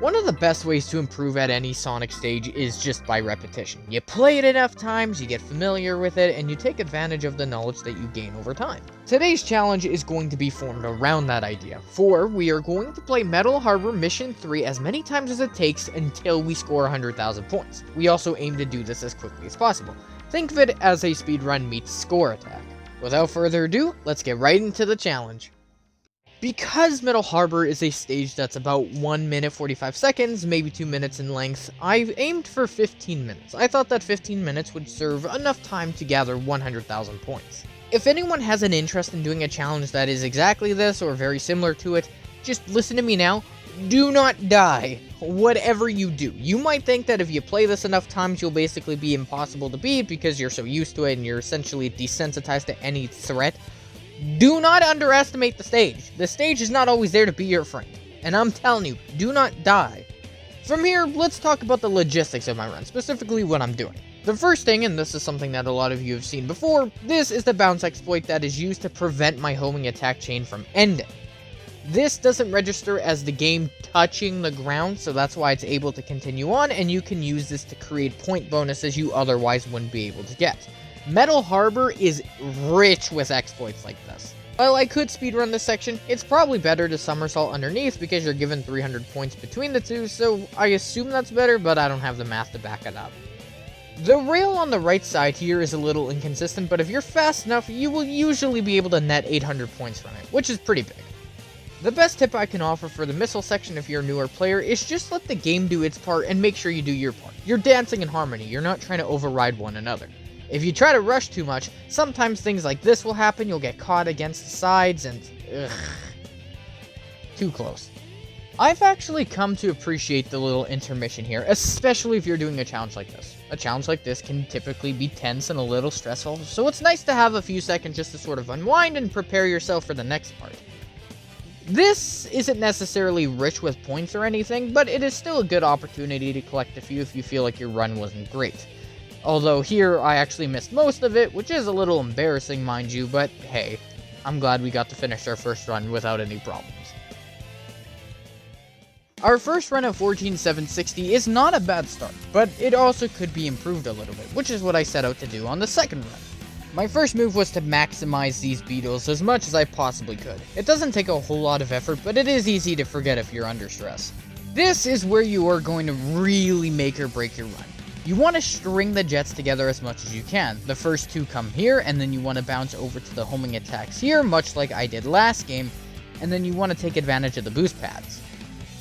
One of the best ways to improve at any Sonic stage is just by repetition. You play it enough times, you get familiar with it, and you take advantage of the knowledge that you gain over time. Today's challenge is going to be formed around that idea, for we are going to play Metal Harbor Mission 3 as many times as it takes until we score 100,000 points. We also aim to do this as quickly as possible. Think of it as a speedrun meets score attack. Without further ado, let's get right into the challenge. Because Metal Harbor is a stage that's about 1 minute 45 seconds, maybe 2 minutes in length, I've aimed for 15 minutes. I thought that 15 minutes would serve enough time to gather 100,000 points. If anyone has an interest in doing a challenge that is exactly this or very similar to it, just listen to me now. Do not die, whatever you do. You might think that if you play this enough times, you'll basically be impossible to beat because you're so used to it and you're essentially desensitized to any threat. Do not underestimate the stage. The stage is not always there to be your friend. And I'm telling you, do not die. From here, let's talk about the logistics of my run, specifically what I'm doing. The first thing, and this is something that a lot of you have seen before, this is the bounce exploit that is used to prevent my homing attack chain from ending. This doesn't register as the game touching the ground, so that's why it's able to continue on, and you can use this to create point bonuses you otherwise wouldn't be able to get. Metal Harbor is rich with exploits like this. While I could speedrun this section, it's probably better to somersault underneath because you're given 300 points between the two, so I assume that's better, but I don't have the math to back it up. The rail on the right side here is a little inconsistent, but if you're fast enough, you will usually be able to net 800 points from it, which is pretty big. The best tip I can offer for the missile section if you're a newer player is just let the game do its part and make sure you do your part. You're dancing in harmony, you're not trying to override one another. If you try to rush too much, sometimes things like this will happen, you'll get caught against the sides and... ugh. Too close. I've actually come to appreciate the little intermission here, especially if you're doing a challenge like this. A challenge like this can typically be tense and a little stressful, so it's nice to have a few seconds just to sort of unwind and prepare yourself for the next part. This isn't necessarily rich with points or anything, but it is still a good opportunity to collect a few if you feel like your run wasn't great. Although here, I actually missed most of it, which is a little embarrassing, mind you, but hey, I'm glad we got to finish our first run without any problems. Our first run of 14,760 is not a bad start, but it also could be improved a little bit, which is what I set out to do on the second run. My first move was to maximize these beetles as much as I possibly could. It doesn't take a whole lot of effort, but it is easy to forget if you're under stress. This is where you are going to really make or break your run. You want to string the jets together as much as you can. The first two come here, and then you want to bounce over to the homing attacks here, much like I did last game, and then you want to take advantage of the boost pads.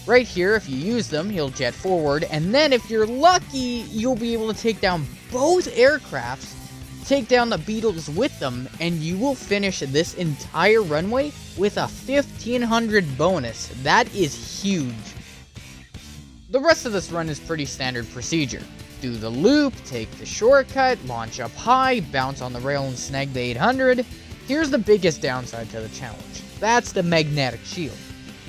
Right here, if you use them, you'll jet forward, and then if you're lucky, you'll be able to take down both aircrafts, take down the beetles with them, and you will finish this entire runway with a 1,500 bonus. That is huge. The rest of this run is pretty standard procedure. Do the loop, take the shortcut, launch up high, bounce on the rail and snag the 800. Here's the biggest downside to the challenge. That's the magnetic shield.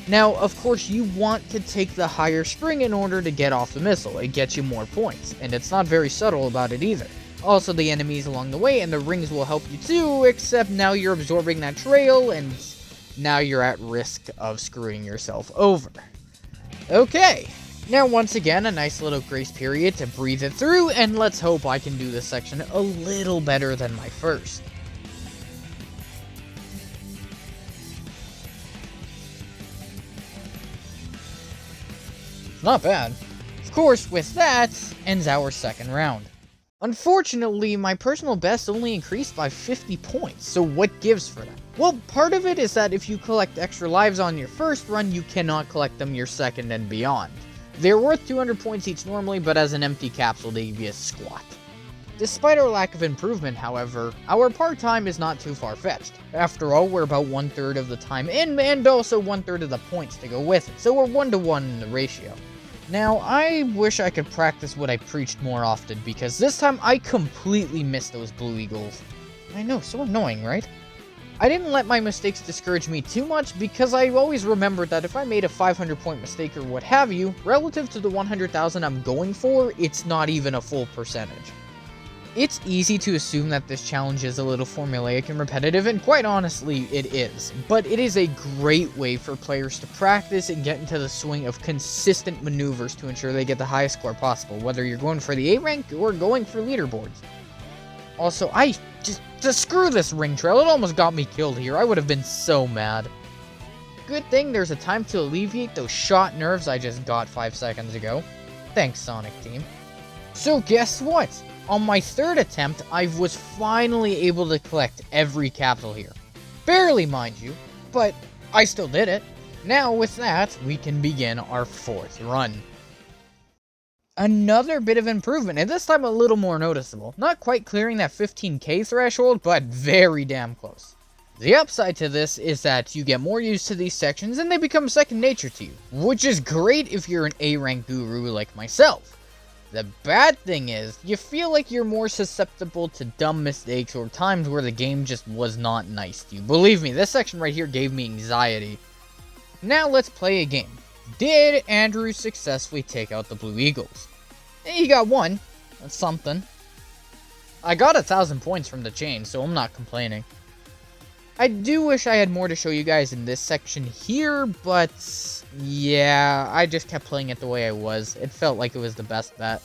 Now, of course, you want to take the higher string in order to get off the missile. It gets you more points, and it's not very subtle about it either. Also, the enemies along the way and the rings will help you too, except now you're absorbing that trail, and now you're at risk of screwing yourself over. Okay. Now, once again, a nice little grace period to breathe it through, and let's hope I can do this section a little better than my first. Not bad. Of course, with that, ends our second round. Unfortunately, my personal best only increased by 50 points, so what gives for that? Well, part of it is that if you collect extra lives on your first run, you cannot collect them your second and beyond. They're worth 200 points each normally, but as an empty capsule, they give you a squat. Despite our lack of improvement, however, our part time is not too far-fetched. After all, we're about 1/3 of the time in, and also 1/3 of the points to go with it, so we're 1-to-1 in the ratio. Now, I wish I could practice what I preached more often, because this time I completely missed those blue eagles. I know, so annoying, right? I didn't let my mistakes discourage me too much because I always remembered that if I made a 500 point mistake or what have you, relative to the 100,000 I'm going for, it's not even a full percentage. It's easy to assume that this challenge is a little formulaic and repetitive, and quite honestly, it is. But it is a great way for players to practice and get into the swing of consistent maneuvers to ensure they get the highest score possible, whether you're going for the A rank or going for leaderboards. Also, I just screw this ring trail, it almost got me killed here, I would have been so mad. Good thing there's a time to alleviate those shot nerves I just got 5 seconds ago. Thanks, Sonic Team. So guess what? On my third attempt, I was finally able to collect every capsule here. Barely, mind you, but I still did it. Now, with that, we can begin our fourth run. Another bit of improvement, and this time a little more noticeable. Not quite clearing that 15k threshold, but very damn close. The upside to this is that you get more used to these sections and they become second nature to you, which is great if you're an A-rank guru like myself. The bad thing is, you feel like you're more susceptible to dumb mistakes or times where the game just was not nice to you. Believe me, this section right here gave me anxiety. Now let's play a game. Did Andrew successfully take out the Blue Eagles? He got one. That's something. I got 1,000 points from the chain, so I'm not complaining. I do wish I had more to show you guys in this section here, but yeah, I just kept playing it the way I was. It felt like it was the best bet.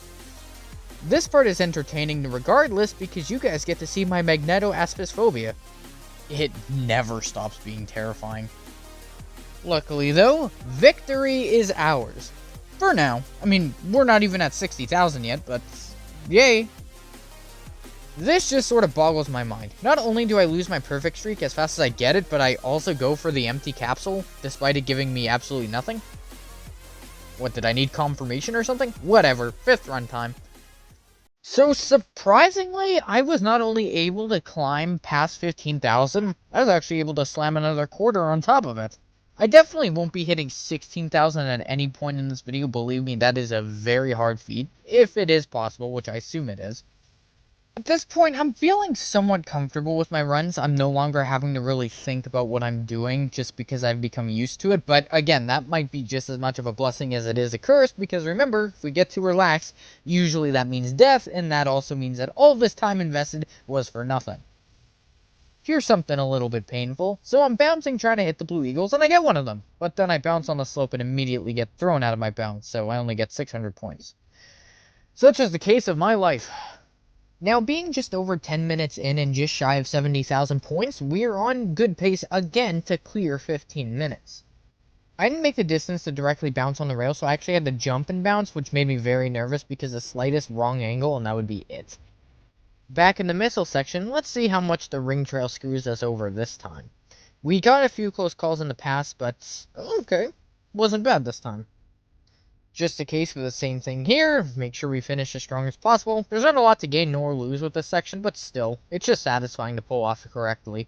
This part is entertaining regardless because you guys get to see my magneto-aspisphobia. It never stops being terrifying. Luckily though, victory is ours. For now. I mean, we're not even at 60,000 yet, but yay. This just sort of boggles my mind. Not only do I lose my perfect streak as fast as I get it, but I also go for the empty capsule, despite it giving me absolutely nothing. What, did I need confirmation or something? Whatever, 5th run time. So surprisingly, I was not only able to climb past 15,000, I was actually able to slam another quarter on top of it. I definitely won't be hitting 16,000 at any point in this video, believe me, that is a very hard feat, if it is possible, which I assume it is. At this point, I'm feeling somewhat comfortable with my runs. I'm no longer having to really think about what I'm doing just because I've become used to it. But again, that might be just as much of a blessing as it is a curse, because remember, if we get too relaxed, usually that means death, and that also means that all this time invested was for nothing. Here's something a little bit painful. So I'm bouncing trying to hit the Blue Eagles, and I get one of them. But then I bounce on the slope and immediately get thrown out of my bounce, so I only get 600 points. Such is the case of my life. Now, being just over 10 minutes in and just shy of 70,000 points, we're on good pace again to clear 15 minutes. I didn't make the distance to directly bounce on the rail, so I actually had to jump and bounce, which made me very nervous because the slightest wrong angle and that would be it. Back in the missile section, let's see how much the ring trail screws us over this time. We got a few close calls in the past, but okay, wasn't bad this time. Just a case for the same thing here, make sure we finish as strong as possible. There's not a lot to gain nor lose with this section, but still, it's just satisfying to pull off correctly.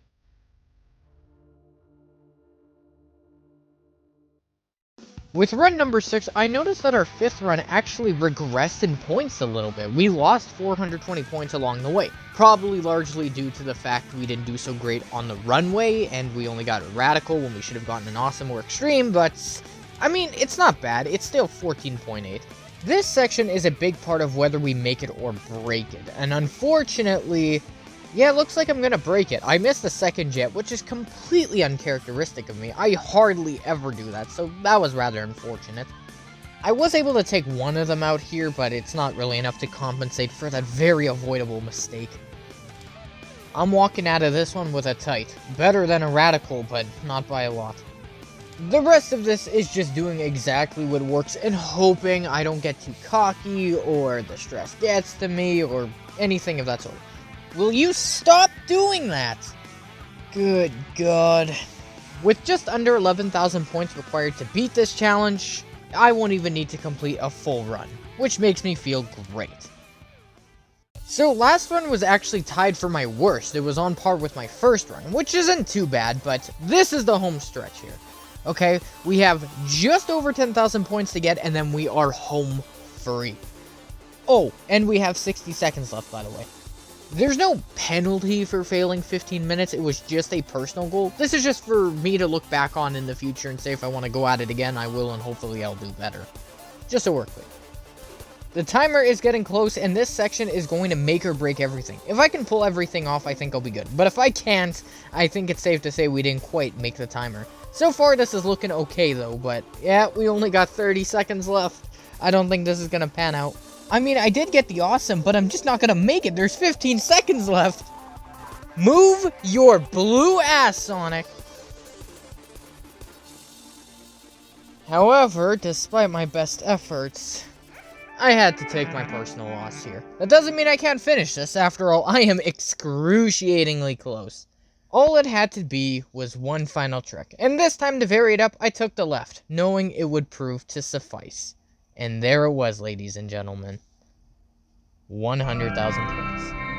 With run number 6, I noticed that our 5th run actually regressed in points a little bit. We lost 420 points along the way, probably largely due to the fact we didn't do so great on the runway, and we only got radical when we should have gotten an awesome or extreme, but I mean, it's not bad, it's still 14.8. This section is a big part of whether we make it or break it, and unfortunately, yeah, it looks like I'm gonna break it. I missed the second jet, which is completely uncharacteristic of me. I hardly ever do that, so that was rather unfortunate. I was able to take one of them out here, but it's not really enough to compensate for that very avoidable mistake. I'm walking out of this one with a tight. Better than a radical, but not by a lot. The rest of this is just doing exactly what works and hoping I don't get too cocky or the stress gets to me or anything of that sort. Will you stop doing that? Good God. With just under 11,000 points required to beat this challenge, I won't even need to complete a full run, which makes me feel great. So last run was actually tied for my worst. It was on par with my first run, which isn't too bad, but this is the home stretch here. Okay, we have just over 10,000 points to get, and then we are home free. Oh, and we have 60 seconds left, by the way. There's no penalty for failing 15 minutes, it was just a personal goal. This is just for me to look back on in the future and say if I want to go at it again, I will, and hopefully I'll do better. Just so we're clear. The timer is getting close, and this section is going to make or break everything. If I can pull everything off, I think I'll be good. But if I can't, I think it's safe to say we didn't quite make the timer. So far, this is looking okay, though. But, yeah, we only got 30 seconds left. I don't think this is going to pan out. I mean, I did get the awesome, but I'm just not going to make it. There's 15 seconds left. Move your blue ass, Sonic. However, despite my best efforts, I had to take my personal loss here. That doesn't mean I can't finish this. After all, I am excruciatingly close. All it had to be was one final trick. And this time, to vary it up, I took the left, knowing it would prove to suffice. And there it was, ladies and gentlemen. 100,000 points.